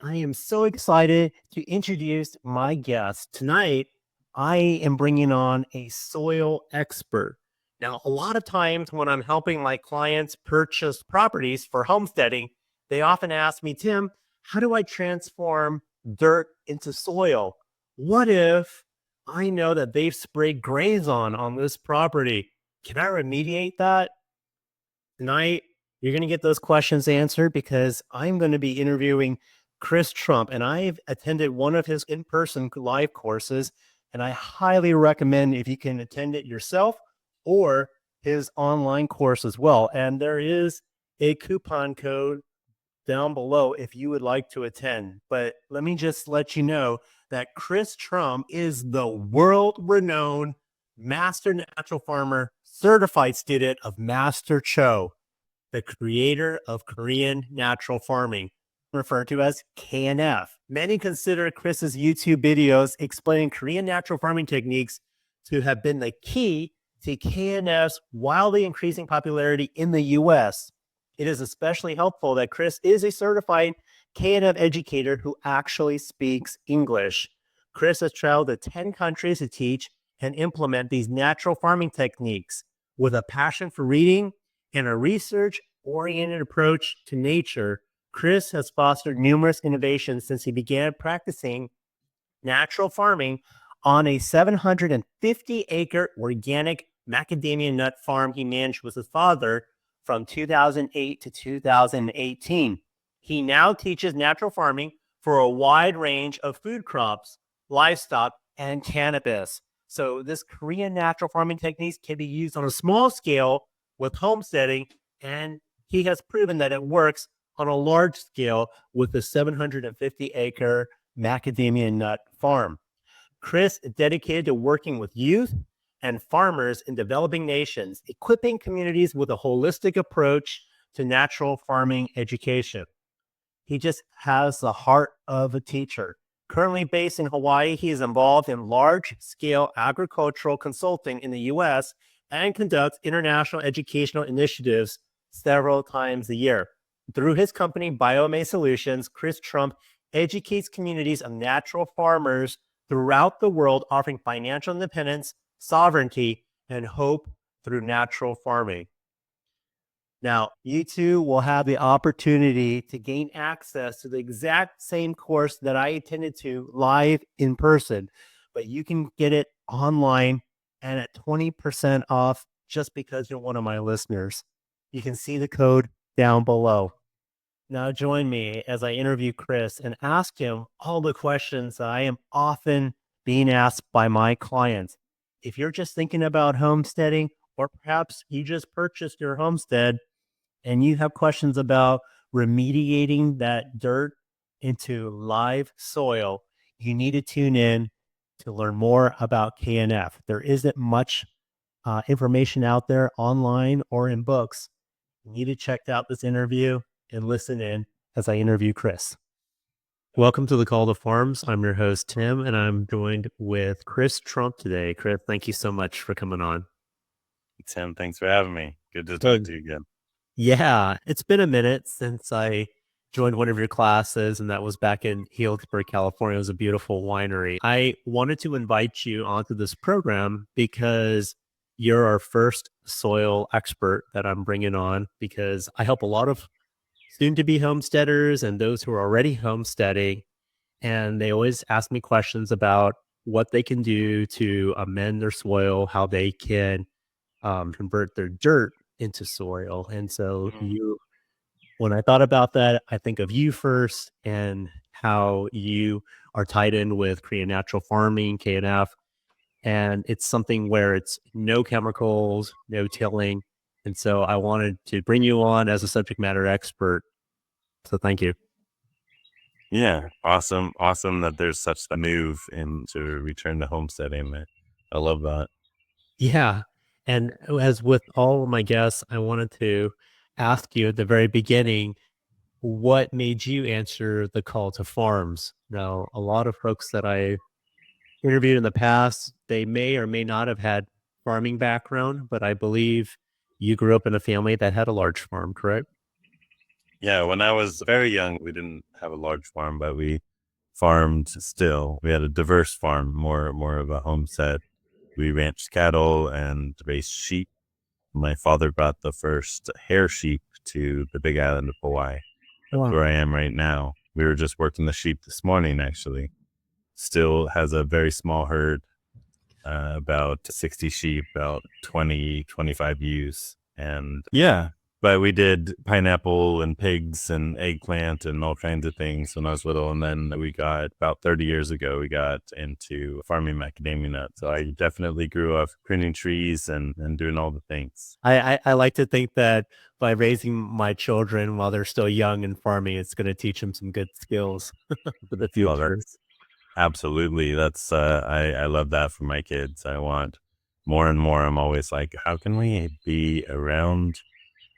I am so excited to introduce my guest. Tonight, I am bringing on a soil expert. Now, a lot of times when I'm helping my clients purchase properties for homesteading, they often ask me, Tim, how do I transform dirt into soil? What if I know that they've sprayed Grazon on this property? Can I remediate that? Tonight, you're going to get those questions answered because I'm going to be interviewing Chris Trump, and I've attended one of his in person live courses, and I highly recommend if you can attend it yourself or his online course as well. And there is a coupon code down below if you would like to attend. But let me just let you know that Chris Trump is the world renowned master natural farmer, certified student of Master Cho, the creator of Korean natural farming, referred to as KNF. Many consider Chris's YouTube videos explaining Korean natural farming techniques to have been the key to KNF's wildly increasing popularity in the US. It is especially helpful that Chris is a certified KNF educator who actually speaks English. Chris has traveled to 10 countries to teach and implement these natural farming techniques with a passion for reading and a research-oriented approach to nature. Chris has fostered numerous innovations since he began practicing natural farming on a 750-acre organic macadamia nut farm he managed with his father from 2008 to 2018. He now teaches natural farming for a wide range of food crops, livestock, and cannabis. So this Korean natural farming techniques can be used on a small scale with homesteading, and he has proven that it works on a large scale with the 750-acre macadamia nut farm. Chris is dedicated to working with youth and farmers in developing nations, equipping communities with a holistic approach to natural farming education. He just has the heart of a teacher. Currently based in Hawaii, he is involved in large-scale agricultural consulting in the U.S. and conducts international educational initiatives several times a year. Through his company, BioMA Solutions, Chris Trump educates communities of natural farmers throughout the world, offering financial independence, sovereignty, and hope through natural farming. Now, you two will have the opportunity to gain access to the exact same course that I attended to live in person, but you can get it online and at 20% off just because you're one of my listeners. You can see the code down below. Now, join me as I interview Chris and ask him all the questions that I am often being asked by my clients. If you're just thinking about homesteading, or perhaps you just purchased your homestead and you have questions about remediating that dirt into live soil, you need to tune in to learn more about KNF. There isn't much information out there online or in books. You need to check out this interview and listen in as I interview Chris. Welcome to the Call to Farms. I'm your host, Tim, and I'm joined with Chris Trump today. Chris, thank you so much for coming on. Tim, thanks for having me. Good to talk to you again. Yeah, it's been a minute since I joined one of your classes, and that was back in Healdsburg, California. It was a beautiful winery. I wanted to invite you onto this program because you're our first soil expert that I'm bringing on, because I help a lot of soon-to-be homesteaders and those who are already homesteading, and they always ask me questions about what they can do to amend their soil, how they can convert their dirt into soil. And so when I thought about that, I think of you first and how you are tied in with Korean natural farming, KNF. And it's something where it's no chemicals, no tilling. And so I wanted to bring you on as a subject matter expert. So thank you. Yeah, awesome that there's such a move to return to homesteading. I love that. Yeah. And as with all of my guests, I wanted to ask you at the very beginning, what made you answer the call to farms? Now, a lot of folks that I interviewed in the past, they may or may not have had farming background, but I believe you grew up in a family that had a large farm, correct? Yeah, when I was very young, we didn't have a large farm, but we farmed still. We had a diverse farm, more of a homestead. We ranched cattle and raised sheep. My father brought the first hair sheep to the big island of Hawaii. That's Wow. where I am right now. We were just working the sheep this morning, actually. Still has a very small herd, about 60 sheep, about 25 ewes. And yeah, but we did pineapple and pigs and eggplant and all kinds of things when I was little. And then we got about 30 years ago, we got into farming macadamia nuts. So I definitely grew up pruning trees and doing all the things. I like to think that by raising my children while they're still young and farming, it's going to teach them some good skills for the Oh, future. that's absolutely. That's, I love that for my kids. I want more and more. I'm always like, how can we be around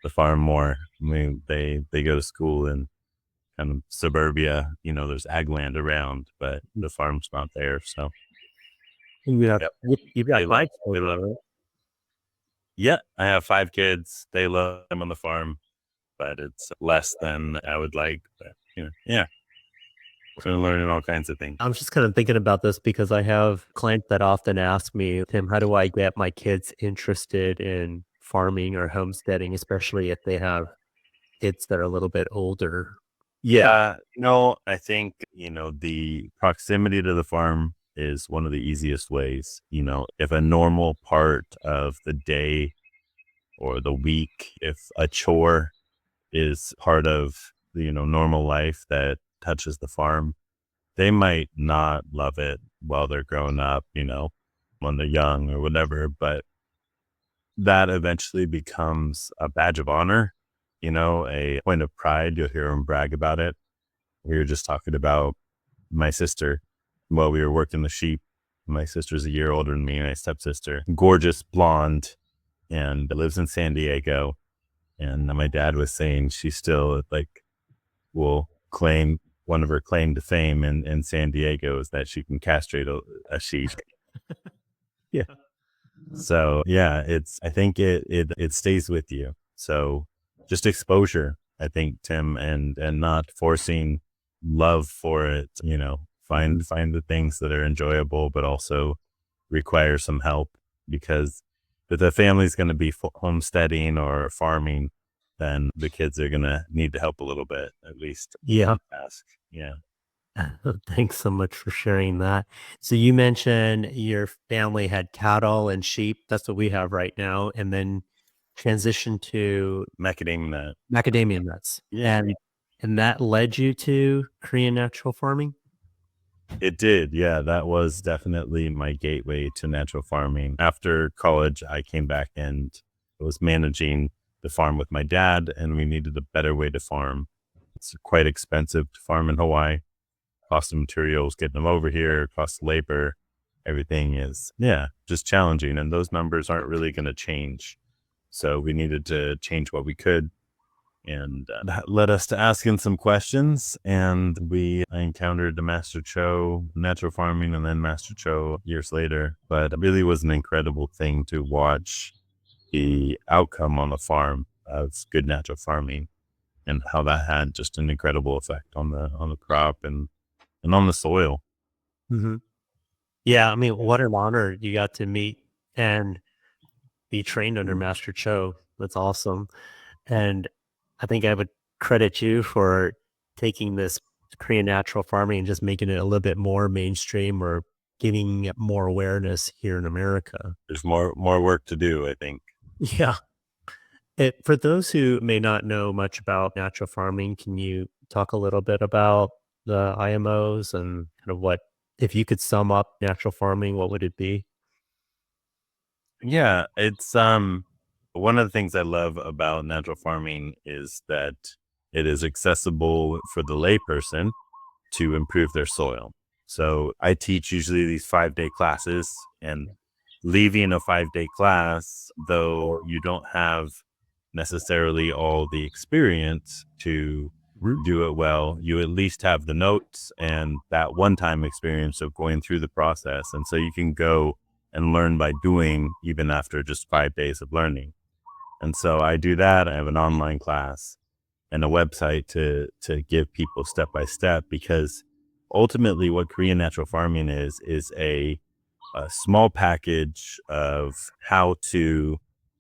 the farm more? I mean, they go to school in kind of suburbia, there's ag land around, but the farm's not there. So yep, You've got they love five they children, love it. right? Yeah, I have 5 kids. They love them on the farm, but it's less than I would like. But yeah, so learning all kinds of things. I'm just kind of thinking about this because I have clients that often ask me, Tim, how do I get my kids interested in farming or homesteading, especially if they have kids that are a little bit older? Yeah. No, I think, the proximity to the farm is one of the easiest ways. If a normal part of the day or the week, if a chore is part of the, normal life that touches the farm, they might not love it while they're growing up, when they're young or whatever, but that eventually becomes a badge of honor, a point of pride. You'll hear them brag about it. We were just talking about my sister while we were working the sheep. My sister's a year older than me, my stepsister, gorgeous blonde, and lives in San Diego. And my dad was saying she still will claim one of her claim to fame in San Diego is that she can castrate a sheep. Yeah. So yeah, I think it stays with you. So just exposure, I think, Tim, and not forcing love for it, find the things that are enjoyable, but also require some help, because if the family's going to be homesteading or farming, then the kids are going to need to help a little bit, at least Yeah. ask. Yeah. Thanks so much for sharing that. So you mentioned your family had cattle and sheep. That's what we have right now. And then transitioned to Macadamia nut. macadamia nuts. Yeah. And that led you to Korean natural farming? It did. Yeah, that was definitely my gateway to natural farming. After college, I came back and was managing the farm with my dad, and we needed a better way to farm. It's quite expensive to farm in Hawaii. Cost of materials, getting them over here, cost of labor, everything is, yeah, just challenging. And those numbers aren't really going to change. So we needed to change what we could. And that led us to asking some questions. And I encountered the Master Cho natural farming and then Master Cho years later. But it really was an incredible thing to watch the outcome on the farm of good natural farming and how that had just an incredible effect on the crop and on the soil. Hmm. Yeah. I mean, what an honor you got to meet and be trained under Master Cho. That's awesome. And I think I would credit you for taking this Korean natural farming and just making it a little bit more mainstream or giving it more awareness here in America. There's more work to do, I think. Yeah. For those who may not know much about natural farming, can you talk a little bit about the IMOs and kind of if you could sum up natural farming, what would it be? Yeah, it's one of the things I love about natural farming is that it is accessible for the layperson to improve their soil. So I teach usually these 5-day classes, and leaving a 5-day class, though you don't have necessarily all the experience to do it well, you at least have the notes and that one-time experience of going through the process. And so you can go and learn by doing even after just 5 days of learning. And so I do that. I have an online class. and a website to give people step by step, because ultimately what Korean natural farming is a small package of how to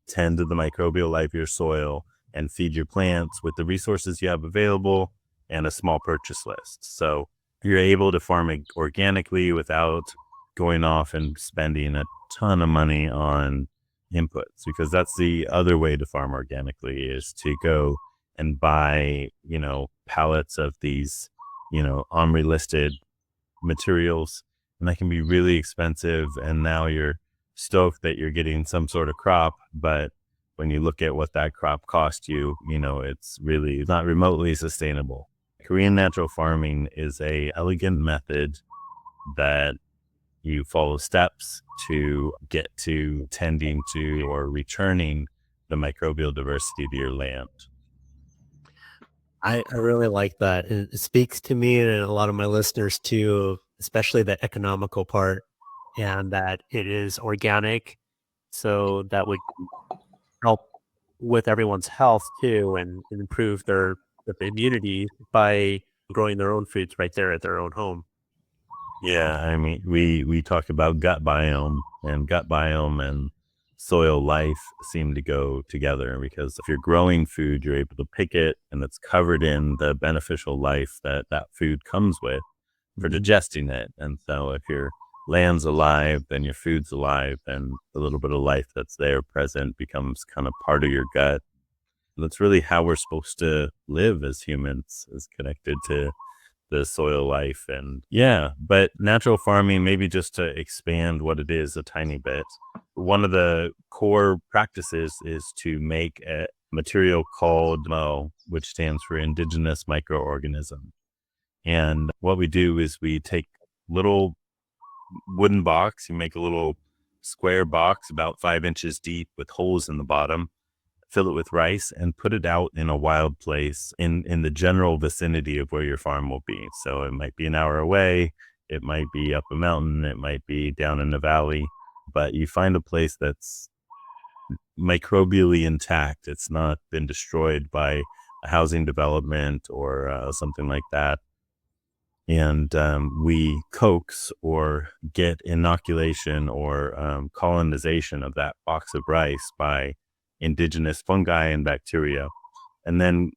tend to the microbial life of your soil and feed your plants with the resources you have available and a small purchase list. So you're able to farm organically without going off and spending a ton of money on inputs, because that's the other way to farm organically, is to go and buy, pallets of these, OMRI listed materials, and that can be really expensive. And now you're stoked that you're getting some sort of crop, but when you look at what that crop cost you, it's really not remotely sustainable. Korean natural farming is a elegant method that you follow steps to get to tending to or returning the microbial diversity to your land. I really like that. It speaks to me and a lot of my listeners too, especially the economical part, and that it is organic. So that would help with everyone's health too, and improve their immunity by growing their own foods right there at their own home. Yeah, I mean, we talk about gut biome and soil life seem to go together, because if you're growing food, you're able to pick it and it's covered in the beneficial life that that food comes with for digesting it. And so if your land's alive, then your food's alive, and the little bit of life that's there present becomes kind of part of your gut. That's really how we're supposed to live as humans, is connected to the soil life. And yeah, but natural farming, maybe just to expand what it is a tiny bit, one of the core practices is to make a material called IMO, which stands for Indigenous Microorganisms. And what we do is we take little wooden box, you make a little square box about 5 inches deep with holes in the bottom, fill it with rice, and put it out in a wild place in the general vicinity of where your farm will be. So it might be an hour away, it might be up a mountain, it might be down in the valley, but you find a place that's microbially intact. It's not been destroyed by a housing development or something like that. And we coax or get inoculation or colonization of that box of rice by indigenous fungi and bacteria. And then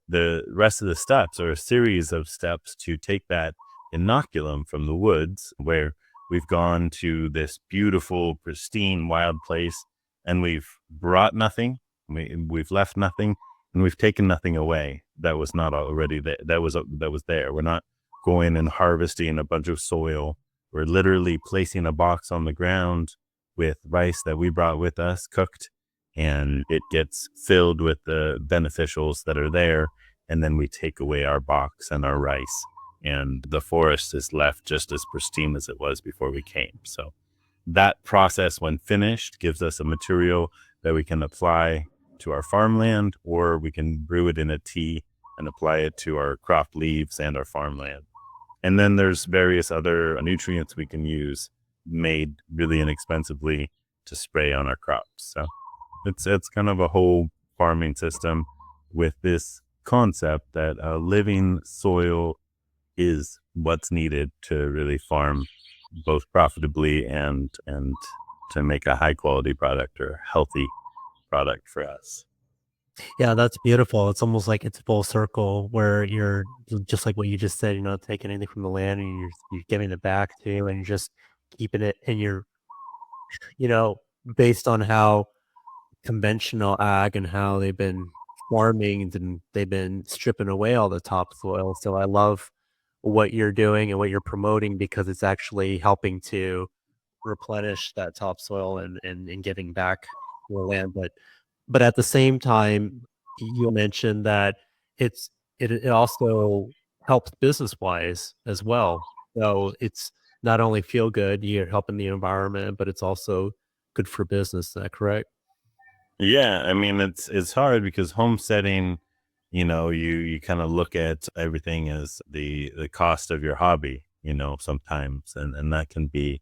the rest of the steps are a series of steps to take that inoculum from the woods, where we've gone to this beautiful, pristine, wild place, and we've brought nothing, we've left nothing, and we've taken nothing away that was not already there, that was there. We're not going and harvesting a bunch of soil. We're literally placing a box on the ground with rice that we brought with us, cooked, and it gets filled with the beneficials that are there. And then we take away our box and our rice, and the forest is left just as pristine as it was before we came. So that process, when finished, gives us a material that we can apply to our farmland, or we can brew it in a tea and apply it to our crop leaves and our farmland. And then there's various other nutrients we can use, made really inexpensively, to spray on our crops. So it's kind of a whole farming system with this concept that a living soil is what's needed to really farm both profitably and to make a high quality product or healthy product for us. Yeah, that's beautiful. It's almost like it's full circle where you're just like what you just said, taking anything from the land and you're giving it back to you and you're just keeping it in your, you know, based on how conventional ag and how they've been farming and they've been stripping away all the topsoil. So I love what you're doing and what you're promoting because it's actually helping to replenish that topsoil and giving back to the land. But at the same time, you mentioned that it also helps business wise as well. So it's not only feel good, you're helping the environment, but it's also good for business. Is that correct? Yeah, I mean, it's hard because homesteading, you kind of look at everything as the cost of your hobby, sometimes, and that can be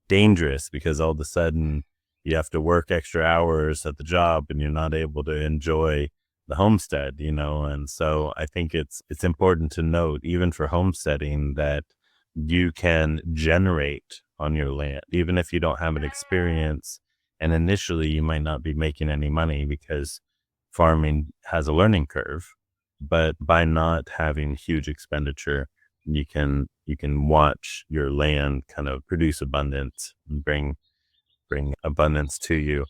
dangerous, because all of a sudden you have to work extra hours at the job and you're not able to enjoy the homestead, and so I think it's important to note, even for homesteading, that you can generate on your land, even if you don't have an experience. And initially, you might not be making any money because farming has a learning curve. But by not having huge expenditure, you can watch your land kind of produce abundance and bring abundance to you.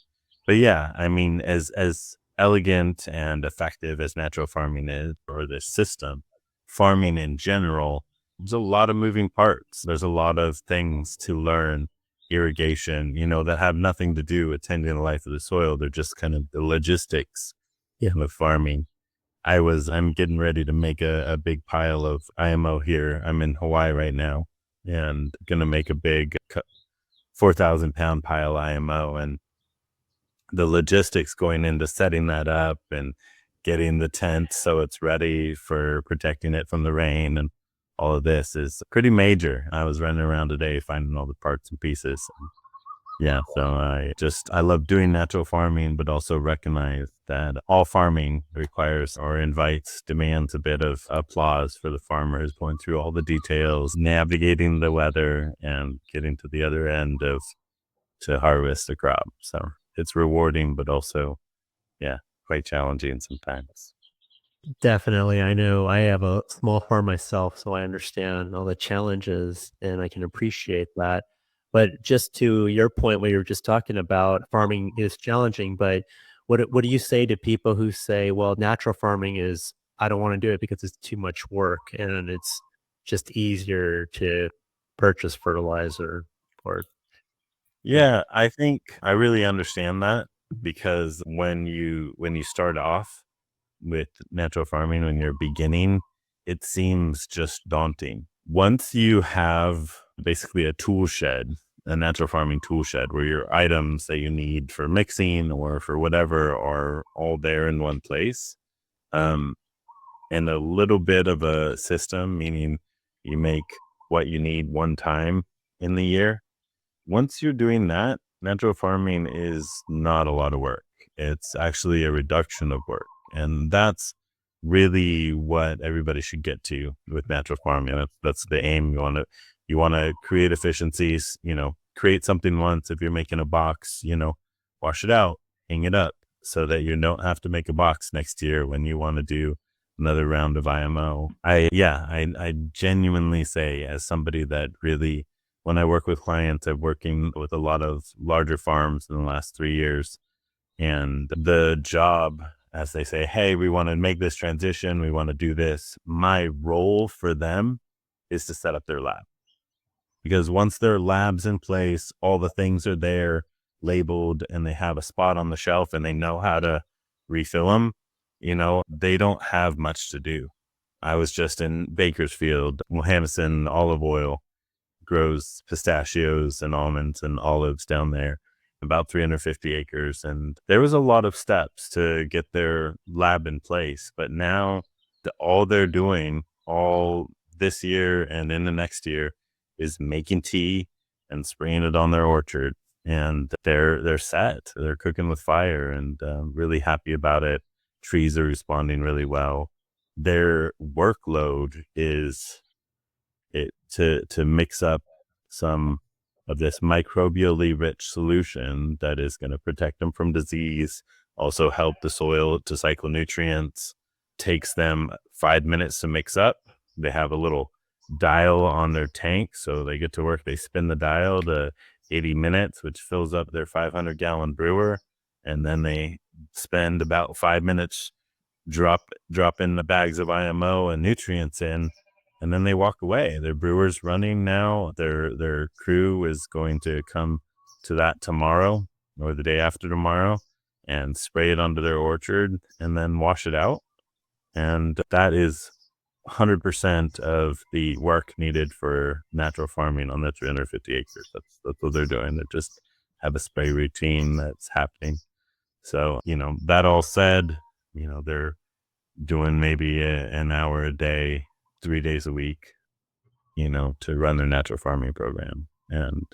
But yeah, I mean, as elegant and effective as natural farming is, or this system, farming in general, there's a lot of moving parts. There's a lot of things to learn. Irrigation, that have nothing to do with tending the life of the soil. They're just kind of the logistics, of farming. I'm getting ready to make a big pile of IMO here. I'm in Hawaii right now and gonna make a big 4,000-pound pile IMO, and the logistics going into setting that up and getting the tent so it's ready for protecting it from the rain and all of this is pretty major. I was running around today finding all the parts and pieces. Yeah, so I love doing natural farming, but also recognize that all farming requires or invites, demands a bit of applause for the farmers going through all the details, navigating the weather, and getting to the other end to harvest a crop. So it's rewarding, but also, yeah, quite challenging sometimes. Definitely. I know I have a small farm myself, so I understand all the challenges and I can appreciate that. But just to your point, where you were just talking about farming is challenging, but what do you say to people who say, well, natural farming is, I don't want to do it because it's too much work and it's just easier to purchase fertilizer or, yeah. Yeah, I think I really understand that, because when you start off with natural farming, when you're beginning, it seems just daunting. Once you have basically a tool shed, a natural farming tool shed, where your items that you need for mixing or for whatever are all there in one place, um, and a little bit of a system, meaning you make what you need one time in the year. Once you're doing that, natural farming is not a lot of work. It's actually a reduction of work. And that's really what everybody should get to with natural farming. That's the aim. You want to create efficiencies, create something once. If you're making a box, wash it out, hang it up so that you don't have to make a box next year when you want to do another round of IMO. I genuinely say, as somebody that really, when I work with clients, I'm working with a lot of larger farms in the last 3 years. And the job, as they say, hey, we want to make this transition, we want to do this. My role for them is to set up their lab. Because once their lab's in place, all the things are there labeled and they have a spot on the shelf and they know how to refill them, they don't have much to do. I was just in Bakersfield. Mohammedan olive oil grows pistachios and almonds and olives down there, about 350 acres. And there was a lot of steps to get their lab in place. But now all they're doing all this year and in the next year is making tea and spraying it on their orchard. And they're set. They're cooking with fire and really happy about it. Trees are responding really well. Their workload is to mix up some of this microbially rich solution that is going to protect them from disease, also help the soil to cycle nutrients. Takes them 5 minutes to mix up. They have a little dial on their tank, so they get to work. They spin the dial to 80 minutes, which fills up their 500-gallon brewer, and then they spend about 5 minutes dropping the bags of IMO and nutrients in, and then they walk away. Their brewer's running now. Their crew is going to come to that tomorrow or the day after tomorrow and spray it onto their orchard and then wash it out. And that is 100% of the work needed for natural farming on the 350 acres. That's what they're doing. They just have a spray routine that's happening. So, that all said, they're doing maybe an hour a day, 3 days a week, to run their natural farming program. And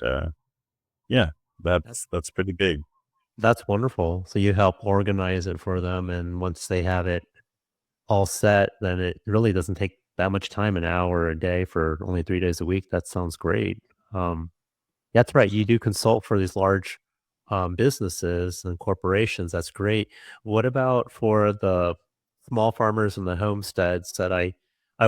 yeah, That's that's pretty big. That's wonderful. So you help organize it for them, and once they have it all set, then it really doesn't take that much time, an hour a day for only 3 days a week. That sounds great. Um, that's right. You do consult for these large businesses and corporations. That's great. What about for the small farmers and the homesteads that I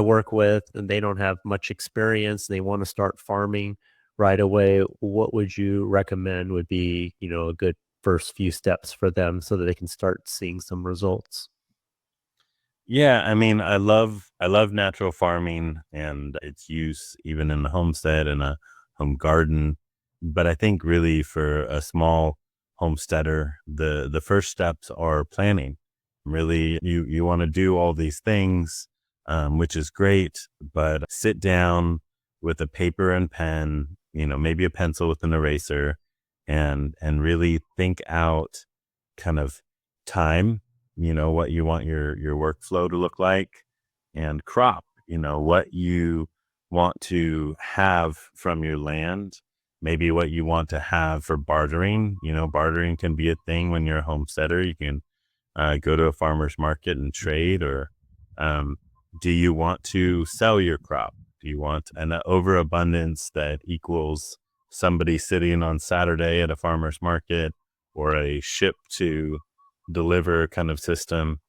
work with, and they don't have much experience and they want to start farming right away? What would you recommend would be, a good first few steps for them so that they can start seeing some results? Yeah, I mean, I love natural farming and its use even in the homestead and a home garden. But I think really for a small homesteader, the first steps are planning. Really, you want to do all these things, which is great, but sit down with a paper and pen, maybe a pencil with an eraser, and really think out kind of time, what you want your workflow to look like, and crop, what you want to have from your land, maybe what you want to have for bartering. Bartering can be a thing when you're a homesteader. You can go to a farmer's market and trade, or um, do you want to sell your crop? Do you want an overabundance that equals somebody sitting on Saturday at a farmer's market, or a ship to deliver kind of system?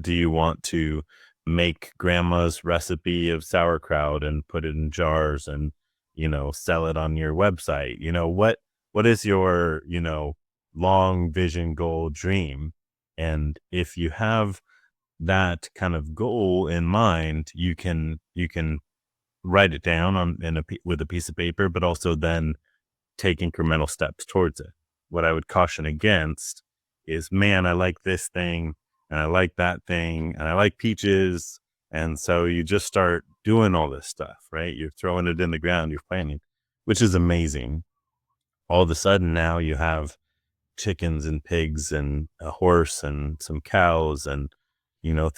Do you want to make grandma's recipe of sauerkraut and put it in jars and, sell it on your website? What is your, long vision, goal, dream? And if you have that kind of goal in mind, you can write it down with a piece of paper, but also then take incremental steps towards it. What I would caution against is, man, I like this thing and I like that thing and I like peaches. And so you just start doing all this stuff, right? You're throwing it in the ground, you're planting, which is amazing. All of a sudden now you have chickens and pigs and a horse and some cows and,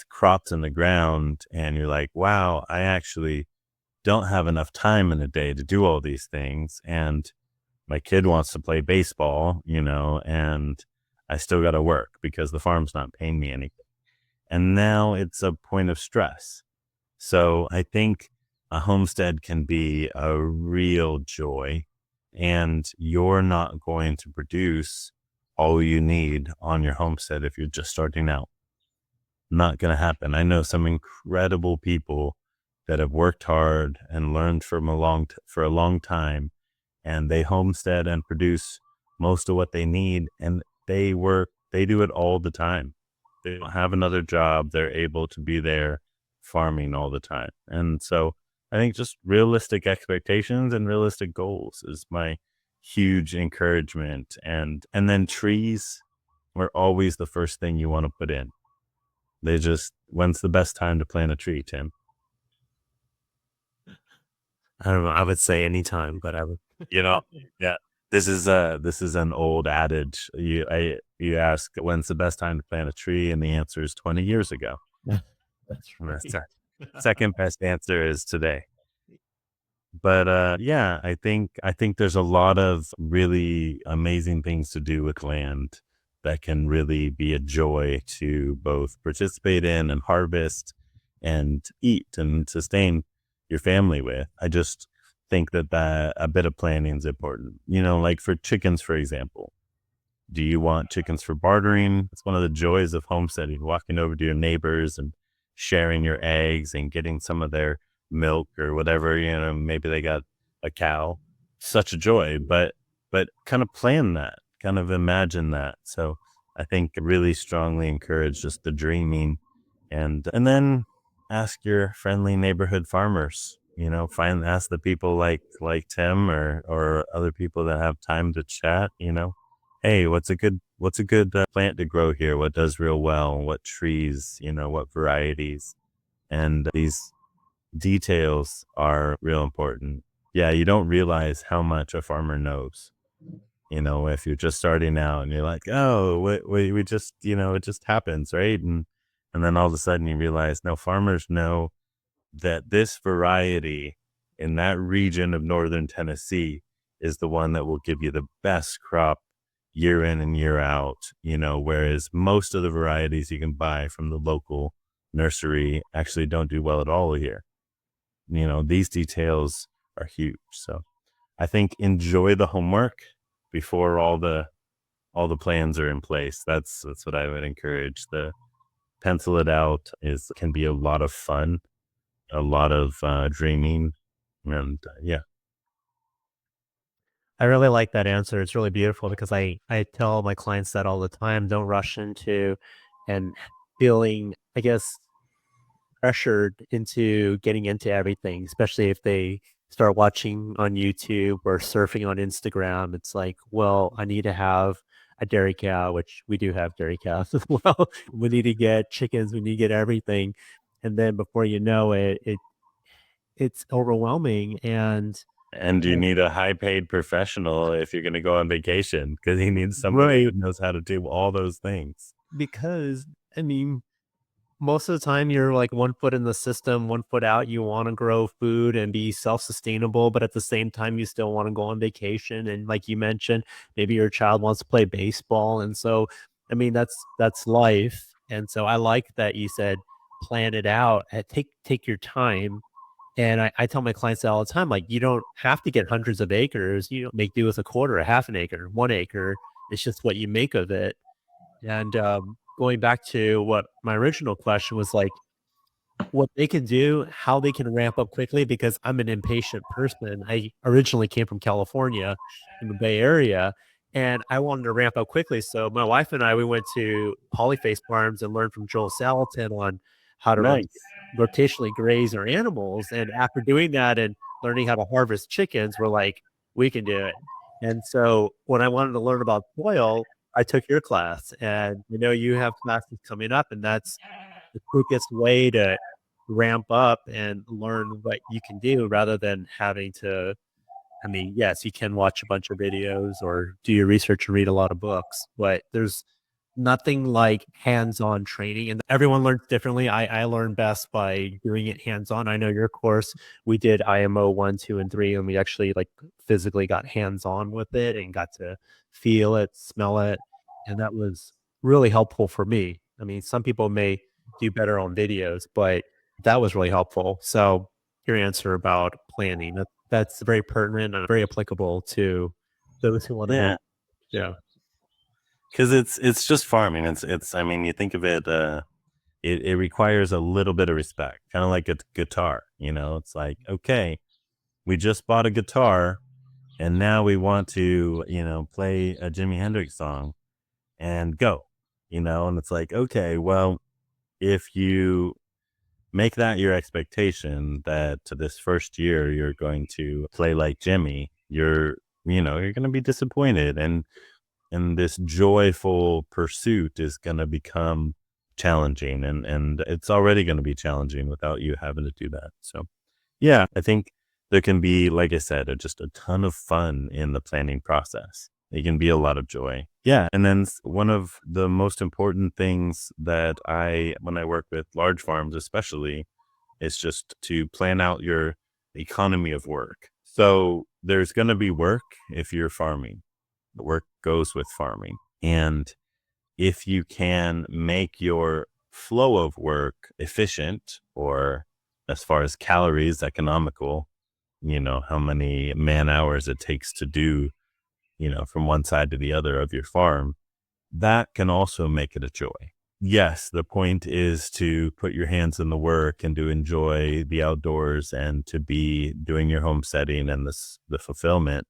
crops in the ground. And you're like, wow, I actually don't have enough time in a day to do all these things. And my kid wants to play baseball, and I still got to work because the farm's not paying me anything. And now it's a point of stress. So I think a homestead can be a real joy, and you're not going to produce all you need on your homestead if you're just starting out. Not going to happen. I know some incredible people that have worked hard and learned for a long time, and they homestead and produce most of what they need, and they do it all the time. They don't have another job. They're able to be there farming all the time. And so I think just realistic expectations and realistic goals is my huge encouragement. And then trees are always the first thing you want to put in. When's the best time to plant a tree, Tim? I don't know. I would say anytime, but I would. You know, yeah. This is an old adage. You ask when's the best time to plant a tree, and the answer is 20 years ago. That's And the right. second best answer is today. But yeah, I think there's a lot of really amazing things to do with land that can really be a joy to both participate in and harvest and eat and sustain your family with. I just think that a bit of planning is important. Like for chickens, for example. Do you want chickens for bartering? It's one of the joys of homesteading, walking over to your neighbors and sharing your eggs and getting some of their milk or whatever, maybe they got a cow. Such a joy, but kind of plan that, kind of imagine that. So I think really strongly encourage just the dreaming, and then ask your friendly neighborhood farmers, ask the people like Tim or other people that have time to chat, hey, what's a good plant to grow here? What does real well? What trees? What varieties? And these details are real important. Yeah, you don't realize how much a farmer knows. If you're just starting out and you're like, oh, we just, it just happens, right? And then all of a sudden you realize, no, farmers know that this variety in that region of northern Tennessee is the one that will give you the best crop year in and year out, whereas most of the varieties you can buy from the local nursery actually don't do well at all here. These details are huge. So I think enjoy the homework before all the plans are in place. That's what I would encourage. The pencil it out can be a lot of fun, a lot of dreaming, and yeah. I really like that answer. It's really beautiful because I tell my clients that all the time. Don't rush into and feeling, I guess, pressured into getting into everything, especially if they start watching on YouTube or surfing on Instagram. It's like, well, I need to have a dairy cow, which we do have dairy cows as well. We need to get chickens, we need to get everything. And then before you know it, it's overwhelming. And you And need a high paid professional if you're going to go on vacation, because he needs somebody right, who knows how to do all those things. because I mean, most of the time you're like one foot in the system, one foot out. You want to grow food and be self-sustainable, but at the same time, you still want to go on vacation. And like you mentioned, maybe your child wants to play baseball. And so, I mean, that's life. And so I like that you said plan it out and take your time. And I tell my clients that all the time, like you don't have to get hundreds of acres. You know, make do with a quarter, a half an acre, 1 acre. It's just what you make of it. And going back to what my original question was like, what they can do, how they can ramp up quickly, because I'm an impatient person. I originally came from California in the Bay Area, and I wanted to ramp up quickly. So my wife and I, we went to Polyface Farms and learned from Joel Salatin on how to Nice. rotationally graze our animals. And after doing that and learning how to harvest chickens, we're like, we can do it. And so when I wanted to learn about soil, I took your class, and you have classes coming up, and that's the quickest way to ramp up and learn what you can do rather than having to. I mean, yes, you can watch a bunch of videos or do your research and read a lot of books, but there's nothing like hands-on training, and everyone learns differently. I learn best by doing it hands-on. I know your course, we did IMO 1, 2, and 3, and we actually like physically got hands-on with it and got to feel it, smell it, and that was really helpful for me. I mean, some people may do better on videos, but that was really helpful. So your answer about planning, that's very pertinent and very applicable to those who want to go. Yeah, Yeah. because it's just farming. It's I mean, you think of it, it requires a little bit of respect, kind of like a guitar. It's like, okay, we just bought a guitar, and now we want to play a Jimi Hendrix song and go. And it's like, okay, well, if you make that your expectation that this first year you're going to play like Jimmy, you're going to be disappointed, and this joyful pursuit is going to become challenging, and it's already going to be challenging without you having to do that. So yeah, I think there can be, like I said, just a ton of fun in the planning process. It can be a lot of joy. Yeah. And then one of the most important things that when I work with large farms, especially, is just to plan out your economy of work. So there's going to be work if you're farming. The work goes with farming. And if you can make your flow of work efficient, or as far as calories, economical, how many man hours it takes to do, from one side to the other of your farm, that can also make it a joy. Yes, the point is to put your hands in the work and to enjoy the outdoors and to be doing your homesteading and the fulfillment.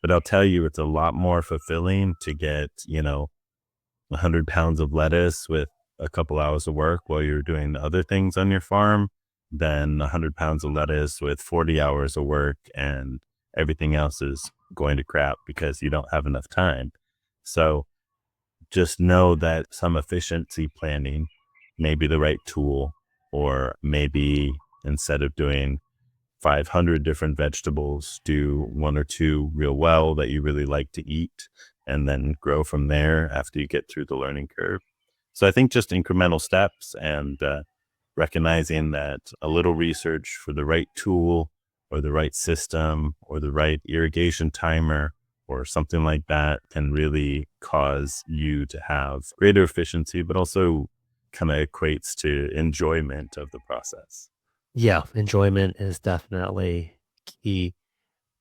But I'll tell you, it's a lot more fulfilling to get, 100 pounds of lettuce with a couple hours of work while you're doing other things on your farm than 100 pounds of lettuce with 40 hours of work and everything else is going to crap because you don't have enough time. So just know that some efficiency planning may be the right tool, or maybe instead of doing 500 different vegetables, do one or two real well that you really like to eat, and then grow from there after you get through the learning curve. So I think just incremental steps, and recognizing that a little research for the right tool or the right system or the right irrigation timer or something like that can really cause you to have greater efficiency, but also kind of equates to enjoyment of the process. Yeah, enjoyment is definitely key.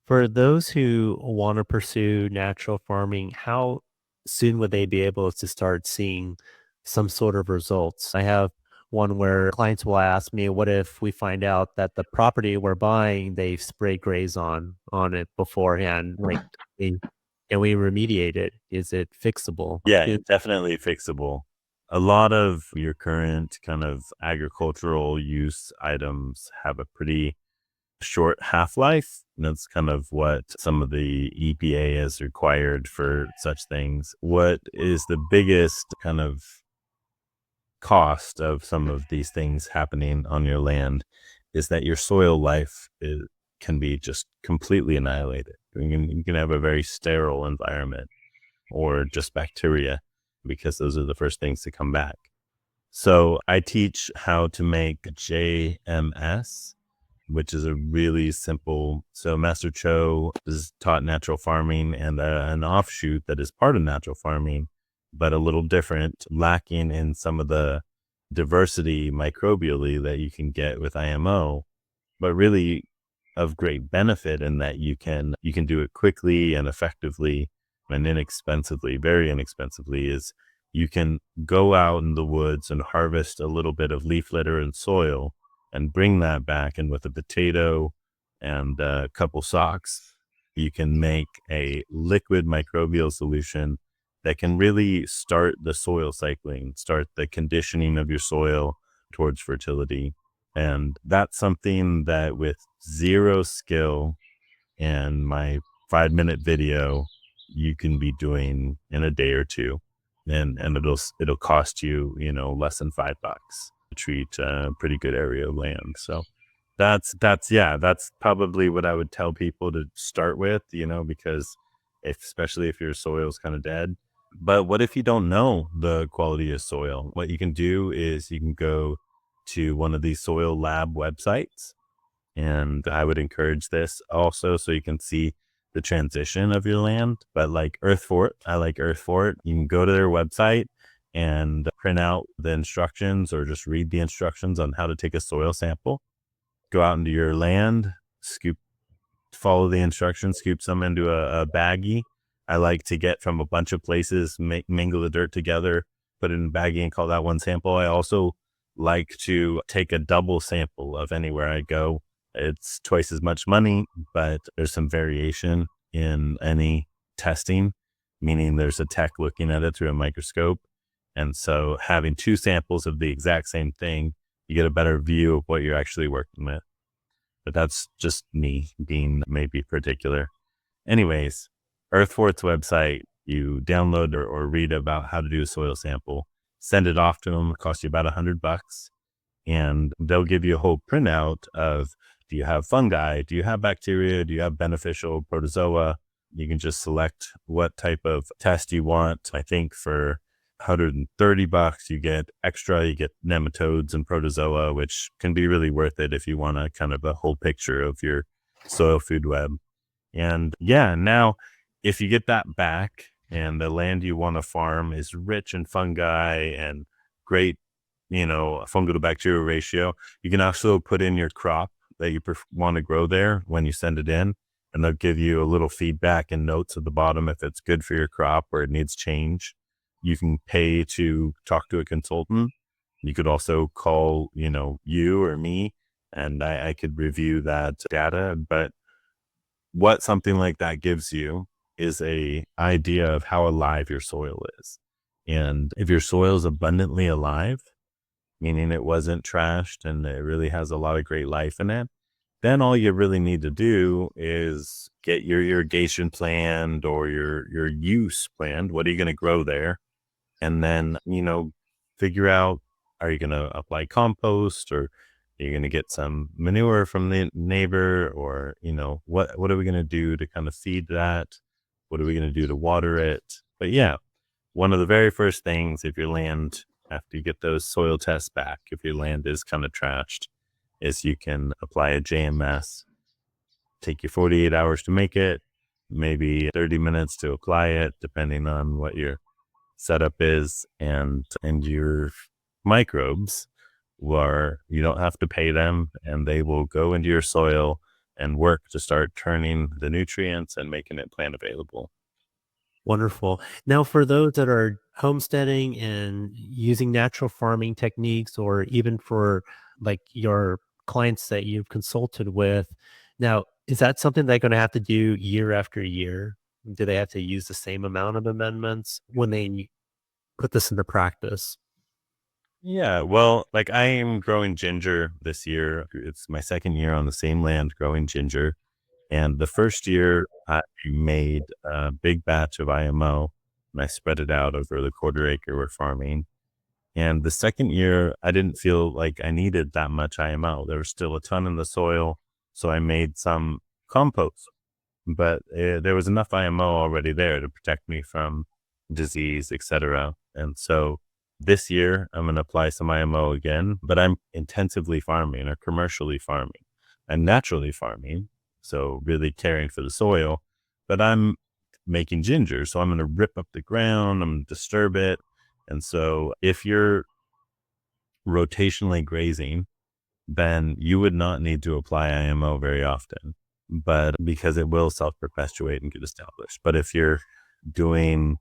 For those who want to pursue natural farming, how soon would they be able to start seeing some sort of results? I have one where clients will ask me, what if we find out that the property we're buying, they've sprayed grays on it beforehand? Like, can we remediate it? Is it fixable? Yeah, definitely fixable. A lot of your current kind of agricultural use items have a pretty short half-life. And that's kind of what some of the EPA has required for such things. What is the biggest kind of cost of some of these things happening on your land is that your soil life can be just completely annihilated. You can have a very sterile environment or just bacteria because those are the first things to come back. So I teach how to make JMS, which is a really simple. So Master Cho is taught natural farming and an offshoot that is part of natural farming, but a little different, lacking in some of the diversity microbially that you can get with IMO, but really of great benefit in that you can do it quickly and effectively and inexpensively, very inexpensively. Is you can go out in the woods and harvest a little bit of leaf litter and soil and bring that back, and with a potato and a couple socks, you can make a liquid microbial solution that can really start the soil cycling, start the conditioning of your soil towards fertility. And that's something that with zero skill and my 5-minute video, you can be doing in a day or two. And it'll cost you, less than $5 to treat a pretty good area of land. So that's probably what I would tell people to start with, because especially if your soil's kind of dead. But what if you don't know the quality of soil? What you can do is you can go to one of these soil lab websites. And I would encourage this also so you can see the transition of your land. But like Earthfort, I like Earthfort. You can go to their website and print out the instructions or just read the instructions on how to take a soil sample. Go out into your land, follow the instructions, scoop some into a baggie. I like to get from a bunch of places, mingle the dirt together, put it in a baggie and call that one sample. I also like to take a double sample of anywhere I go. It's twice as much money, but there's some variation in any testing, meaning there's a tech looking at it through a microscope. And so having two samples of the exact same thing, you get a better view of what you're actually working with. But that's just me being maybe particular. Anyways, Earthfort's website, you download or read about how to do a soil sample, send it off to them. It costs you about $100, and they'll give you a whole printout of, do you have fungi? Do you have bacteria? Do you have beneficial protozoa? You can just select what type of test you want. I think for $130, you get nematodes and protozoa, which can be really worth it if you want a kind of a whole picture of your soil food web. And yeah, now if you get that back and the land you want to farm is rich in fungi and great, fungal to bacterial ratio, you can also put in your crop that you want to grow there when you send it in, and they'll give you a little feedback and notes at the bottom if it's good for your crop or it needs change. You can pay to talk to a consultant. You could also call, you or me, and I could review that data. But what something like that gives you is a idea of how alive your soil is. And if your soil is abundantly alive, meaning it wasn't trashed and it really has a lot of great life in it, then all you really need to do is get your irrigation planned or your use planned. What are you going to grow there? And then, figure out, are you going to apply compost, or are you going to get some manure from the neighbor, or, what are we going to do to kind of feed that? What are we going to do to water it? But yeah, one of the very first things, if your land, after you get those soil tests back, if your land is kind of trashed, is you can apply a JMS, take you 48 hours to make it, maybe 30 minutes to apply it, depending on what your setup is, and your microbes are, you don't have to pay them, and they will go into your soil and work to start turning the nutrients and making it plant available. Wonderful. Now, for those that are homesteading and using natural farming techniques, or even for like your clients that you've consulted with, now, is that something they're going to have to do year after year? Do they have to use the same amount of amendments when they put this into practice? Yeah, well, like I am growing ginger this year. It's my second year on the same land growing ginger. And the first year I made a big batch of IMO and I spread it out over the quarter acre we're farming. And the second year, I didn't feel like I needed that much IMO. There was still a ton in the soil. So I made some compost, but there was enough IMO already there to protect me from disease, etc. And so this year, I'm going to apply some IMO again, but I'm intensively farming or commercially farming and naturally farming. So really caring for the soil, but I'm making ginger. So I'm going to rip up the ground, I'm going to disturb it. And so if you're rotationally grazing, then you would not need to apply IMO very often, but because it will self-perpetuate and get established. But if you're doing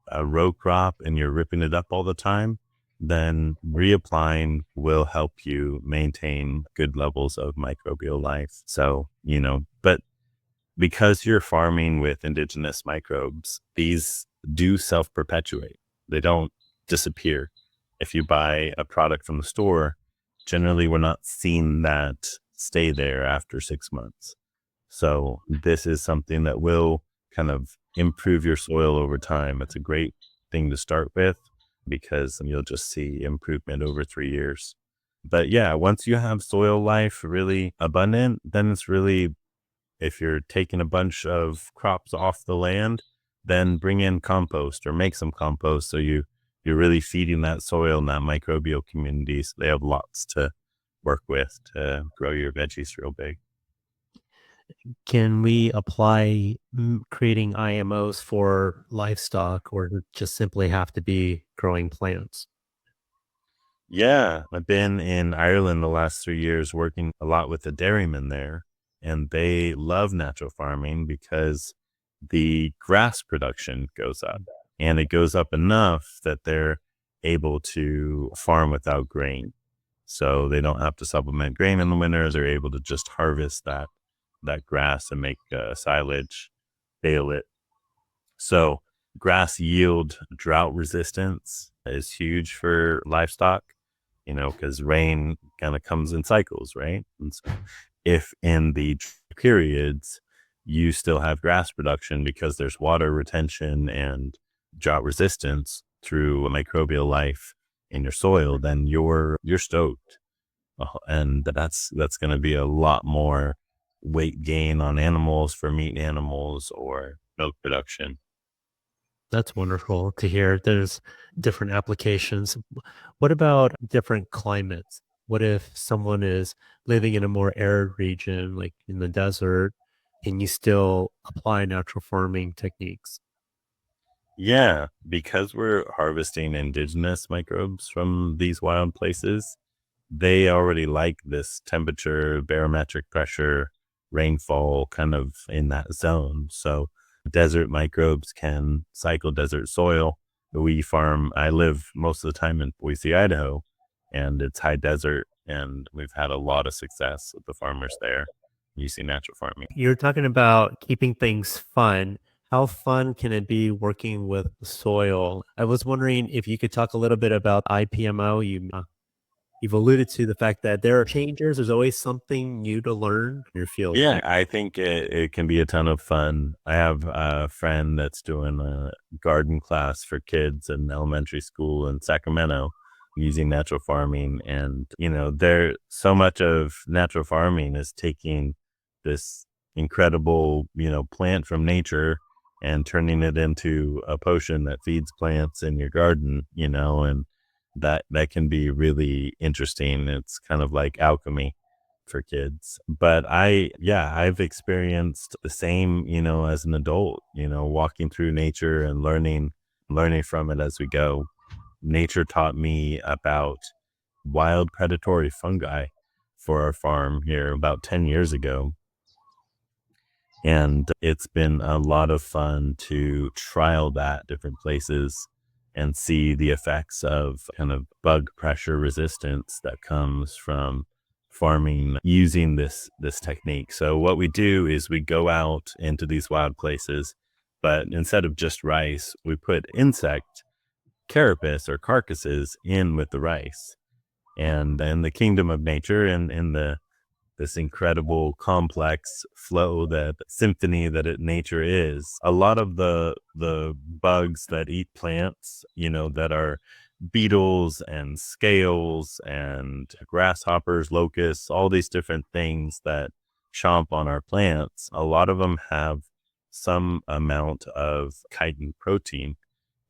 a row crop and you're ripping it up all the time, then reapplying will help you maintain good levels of microbial life. So, but because you're farming with indigenous microbes, these do self-perpetuate. They don't disappear. If you buy a product from the store, generally we're not seeing that stay there after 6 months. So this is something that will kind of improve your soil over time. It's a great thing to start with because you'll just see improvement over 3 years. But yeah, once you have soil life really abundant, then it's really, if you're taking a bunch of crops off the land, then bring in compost or make some compost. So you're really feeding that soil and that microbial community. So they have lots to work with to grow your veggies real big. Can we apply creating IMOs for livestock, or does it just simply have to be growing plants? Yeah, I've been in Ireland the last 3 years working a lot with the dairymen there, and they love natural farming because the grass production goes up, and it goes up enough that they're able to farm without grain. So they don't have to supplement grain in the winters. They're able to just harvest that grass and make silage, bale it. So grass yield drought resistance is huge for livestock, because rain kind of comes in cycles, right? And so if in the periods you still have grass production because there's water retention and drought resistance through a microbial life in your soil, then you're stoked. And that's going to be a lot more weight gain on animals for meat animals or milk production. That's wonderful to hear. There's different applications. What about different climates? What if someone is living in a more arid region, like in the desert, and you still apply natural farming techniques? Yeah, because we're harvesting indigenous microbes from these wild places, they already like this temperature, barometric pressure, rainfall kind of in that zone. So desert microbes can cycle desert soil. I live most of the time in Boise, Idaho, and it's high desert. And we've had a lot of success with the farmers there using natural farming. You're talking about keeping things fun. How fun can it be working with the soil? I was wondering if you could talk a little bit about IPMO. You've alluded to the fact that there are changes. There's always something new to learn in your field. Yeah, I think it can be a ton of fun. I have a friend that's doing a garden class for kids in elementary school in Sacramento using natural farming. And, there so much of natural farming is taking this incredible, plant from nature and turning it into a potion that feeds plants in your garden, and that can be really interesting. It's kind of like alchemy for kids. But I've experienced the same, as an adult, walking through nature and learning from it as we go. Nature taught me about wild predatory fungi for our farm here about 10 years ago. And it's been a lot of fun to trial that different places and see the effects of kind of bug pressure resistance that comes from farming using this technique. So what we do is we go out into these wild places, but instead of just rice, we put insect carapace or carcasses in with the rice. And in the kingdom of nature and in this incredible complex flow, that symphony that nature is, a lot of the bugs that eat plants, that are beetles and scales and grasshoppers, locusts, all these different things that chomp on our plants, a lot of them have some amount of chitin protein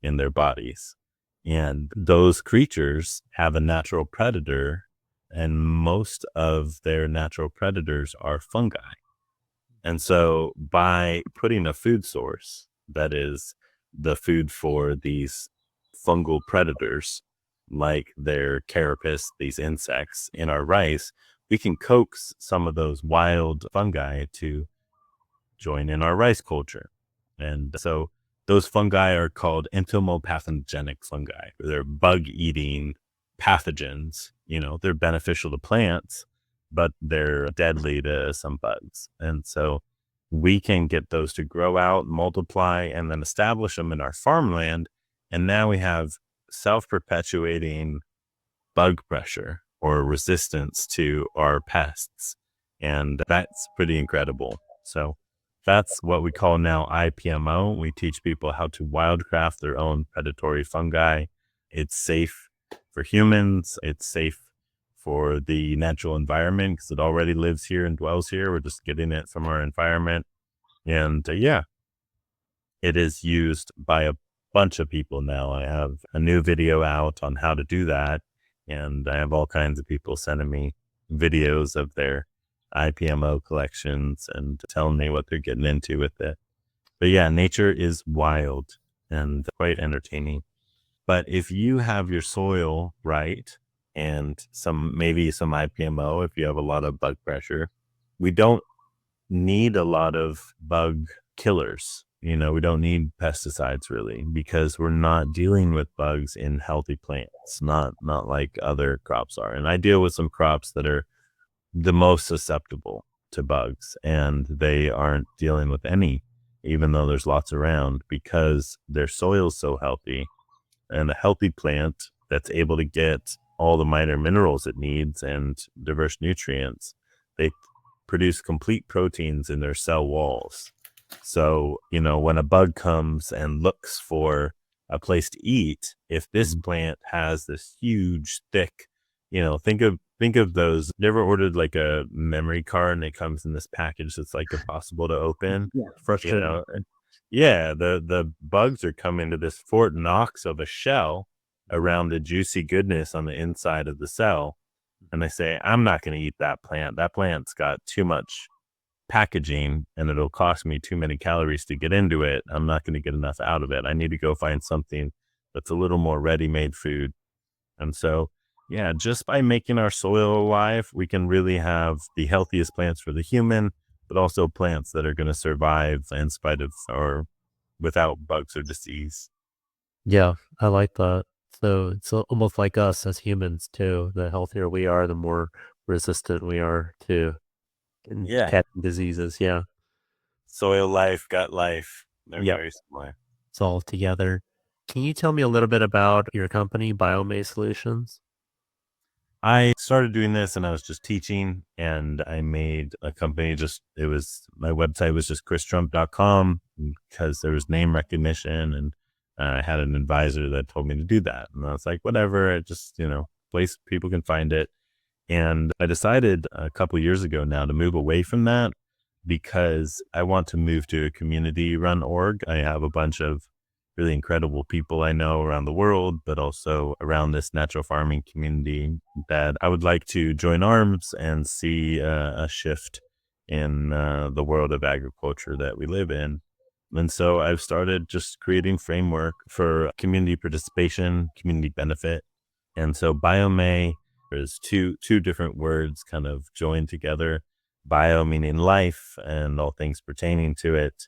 in their bodies. And those creatures have a natural predator, and most of their natural predators are fungi. And so by putting a food source that is the food for these fungal predators, like their carapace, these insects in our rice, we can coax some of those wild fungi to join in our rice culture. And so those fungi are called entomopathogenic fungi. They're bug-eating pathogens. They're beneficial to plants, but they're deadly to some bugs. And so we can get those to grow out, multiply, and then establish them in our farmland. And now we have self-perpetuating bug pressure or resistance to our pests. And that's pretty incredible. So that's what we call now IPMO. We teach people how to wildcraft their own predatory fungi. It's safe for humans. It's safe for the natural environment because it already lives here and dwells here. We're just getting it from our environment. And it is used by a bunch of people now. I have a new video out on how to do that. And I have all kinds of people sending me videos of their IPMO collections and telling me what they're getting into with it. But yeah, nature is wild and quite entertaining. But if you have your soil right and maybe some IPMO, if you have a lot of bug pressure, we don't need a lot of bug killers. We don't need pesticides really, because we're not dealing with bugs in healthy plants, not like other crops are. And I deal with some crops that are the most susceptible to bugs, and they aren't dealing with any, even though there's lots around, because their soil's so healthy. And a healthy plant that's able to get all the minor minerals it needs and diverse nutrients, they produce complete proteins in their cell walls. So, when a bug comes and looks for a place to eat, if this plant has this huge, thick, think of those. You ever ordered like a memory card and it comes in this package that's like impossible to open? Yeah, frustrating. Yeah, the bugs are coming to this Fort Knox of a shell around the juicy goodness on the inside of the cell. And they say, I'm not going to eat that plant. That plant's got too much packaging and it'll cost me too many calories to get into it. I'm not going to get enough out of it. I need to go find something that's a little more ready-made food. And so, yeah, just by making our soil alive, we can really have the healthiest plants for the human, but also plants that are going to survive in spite of or without bugs or disease. Yeah, I like that. So it's almost like us as humans too. The healthier we are, the more resistant we are to Yeah. catching diseases. Yeah. Soil life, gut life. They're Yep. very similar. It's all together. Can you tell me a little bit about your company, Biome Solutions? I started doing this and I was just teaching, and I made a company. My website was just christrump.com because there was name recognition, and I had an advisor that told me to do that. And I was like, whatever, it just, place people can find it. And I decided a couple years ago now to move away from that because I want to move to a community run org. I have a bunch of really incredible people I know around the world, but also around this natural farming community, that I would like to join arms and see a shift in the world of agriculture that we live in. And so I've started just creating framework for community participation, community benefit. And so biome is two different words kind of joined together. Bio meaning life and all things pertaining to it,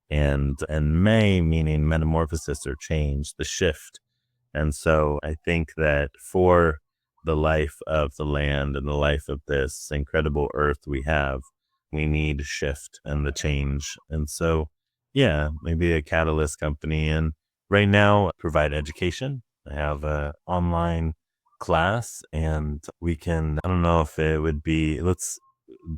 and may meaning metamorphosis or change, the shift. And so I think that for the life of the land and the life of this incredible earth we have, we need shift and the change. And so, yeah, maybe a catalyst company. And right now, I provide education. I have a online class, and we can, I don't know if it would be,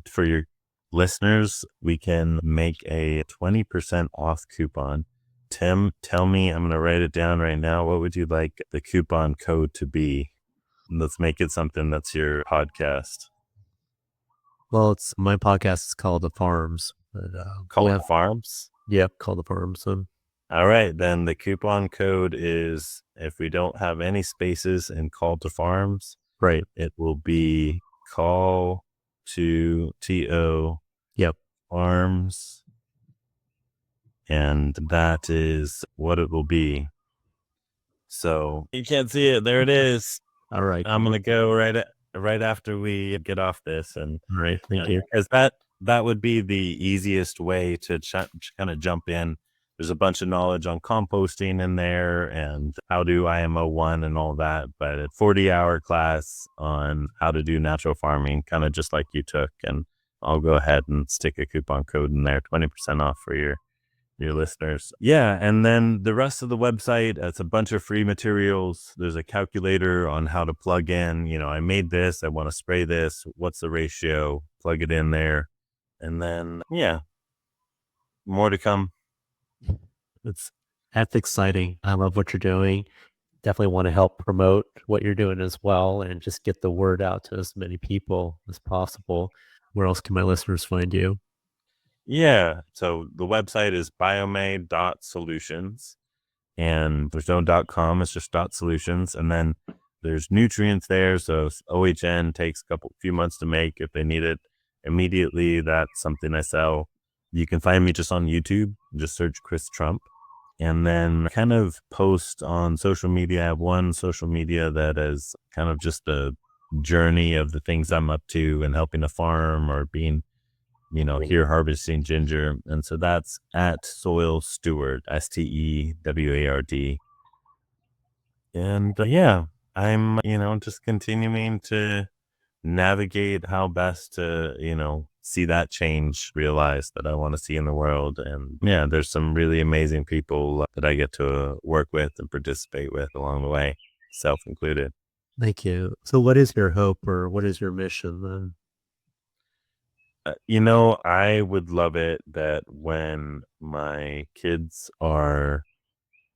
for your listeners, we can make a 20% off coupon. Tim, tell me, I'm going to write it down right now. What would you like the coupon code to be? Let's make it something that's your podcast. Well, it's my podcast is called The Farms. But, Call it Farms? Yep, called The Farms. All right, then the coupon code is, if we don't have any spaces in call to farms, right. it will be call to TO Yep. farms. And that is what it will be. So you can't see it. There it is. All right. I'm going to go right after we get off this. And All right. Thank you. because that would be the easiest way to kind of jump in. There's a bunch of knowledge on composting in there and how to do IMO 1 and all that, but a 40-hour class on how to do natural farming, kind of just like you took. And I'll go ahead and stick a coupon code in there, 20% off for your listeners. Yeah. And then the rest of the website, it's a bunch of free materials. There's a calculator on how to plug in, I made this, I want to spray this. What's the ratio? Plug it in there. And then, yeah, more to come. That's exciting. I love what you're doing. Definitely want to help promote what you're doing as well and just get the word out to as many people as possible. Where else can my listeners find you? Yeah. So the website is biome.solutions, and there's no .com, it's just .solutions. And then there's nutrients there. So OHN takes few months to make. If they need it immediately, that's something I sell. You can find me just on YouTube, just search Chris Trump, and then kind of post on social media. I have one social media that is kind of just a journey of the things I'm up to and helping a farm or being here harvesting ginger. And so that's at Soil Steward, STEWARD. And yeah, I'm, just continuing to navigate how best to, see that change, realize that I want to see in the world. And yeah, there's some really amazing people that I get to work with and participate with along the way, self included. Thank you. So what is your hope or what is your mission then? I would love it that when my kids are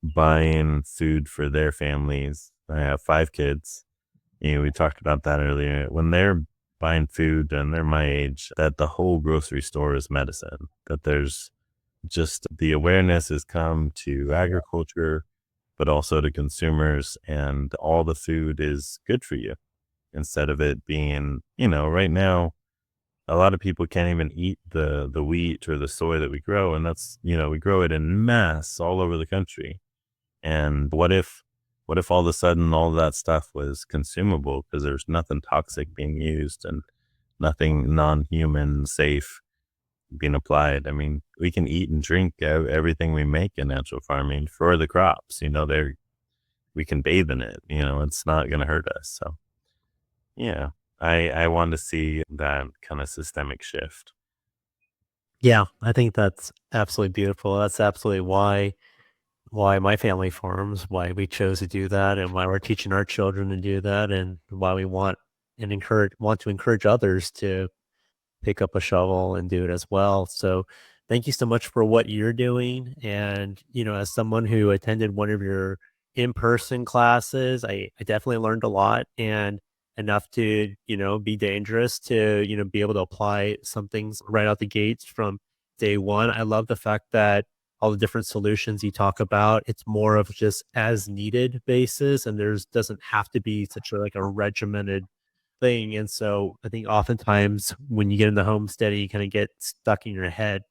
buying food for their families, I have 5 kids. We talked about that earlier. When they're buying food and they're my age, that the whole grocery store is medicine, that there's just the awareness has come to agriculture, but also to consumers, and all the food is good for you instead of it being, right now, a lot of people can't even eat the wheat or the soy that we grow. And that's, we grow it in mass all over the country. And what if all of a sudden all of that stuff was consumable because there's nothing toxic being used and nothing non-human safe being applied? I mean, we can eat and drink everything we make in natural farming for the crops. We can bathe in it. It's not going to hurt us. So, yeah. I want to see that kind of systemic shift. Yeah, I think that's absolutely beautiful. That's absolutely why my family farms, why we chose to do that, and why we're teaching our children to do that, and why we want to encourage others to pick up a shovel and do it as well. So thank you so much for what you're doing. And, as someone who attended one of your in-person classes, I definitely learned a lot and enough to, be dangerous to, be able to apply some things right out the gates from day one. I love the fact that all the different solutions you talk about. It's more of just as needed basis, and there's doesn't have to be such a like a regimented thing. And so I think oftentimes when you get in the homestead, you kind of get stuck in your head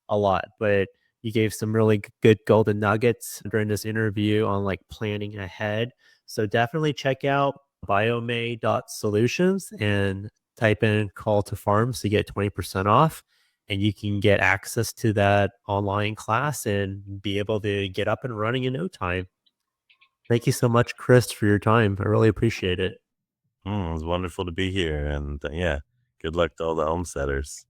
a lot. But you gave some really good golden nuggets during this interview on like planning ahead. So definitely check out biome.solutions and type in call to farms to get 20% off. And you can get access to that online class and be able to get up and running in no time. Thank you so much, Chris, for your time. I really appreciate it. It was wonderful to be here. And yeah, good luck to all the homesteaders.